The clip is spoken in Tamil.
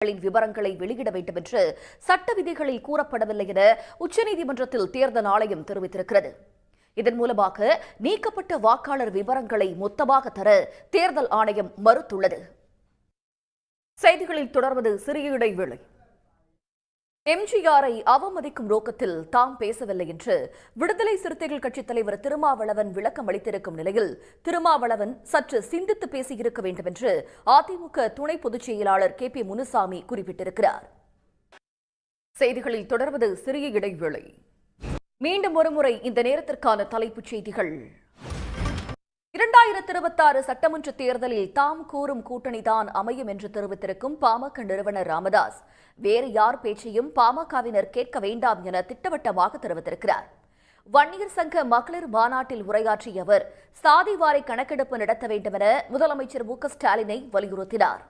விவரங்களை வெளியிட வேண்டும் என்று சட்ட விதிகளில் கூறப்படவில்லை என உச்சநீதிமன்றத்தில் தேர்தல் ஆணையம் தெரிவித்திருக்கிறது. இதன் மூலமாக நீக்கப்பட்ட வாக்காளர் விவரங்களை மொத்தமாக தர தேர்தல் ஆணையம் மறுத்துள்ளது. செய்திகளில் தொடர்வது சிறிய இடைவேளை. எம்ஜிஆரை அவமதிக்கும் நோக்கத்தில் தாம் பேசவில்லை என்று விடுதலை சிறுத்தைகள் கட்சித் தலைவர் திருமாவளவன் விளக்கம் அளித்திருக்கும் நிலையில் திருமாவளவன் சற்று சிந்தித்து பேசியிருக்க வேண்டும் என்று அதிமுக துணை பொதுச் செயலாளர் KP முனுசாமி குறிப்பிட்டிருக்கிறார். செய்திகளில் தொடர்வது சிறிய இடைவேளை. மீண்டும் ஒருமுறை இந்த நேரத்திற்கான தலைப்புச் செய்திகள். 2026 சட்டமன்ற தேர்தலில் தாம் கூறும் கூட்டணிதான் அமையும் என்று தெரிவித்திருக்கும் பாமக நிறுவனர் ராமதாஸ், வேறு யார் பேச்சையும் பாமகவினர் கேட்க வேண்டாம் என திட்டவட்டமாக தெரிவித்திருக்கிறார். வன்னியர் சங்க மகளிர் மாநாட்டில் உரையாற்றிய அவர் சாதிவாரி கணக்கெடுப்பு நடத்த வேண்டும் என முதலமைச்சர் மு.க. ஸ்டாலினை வலியுறுத்தினார்.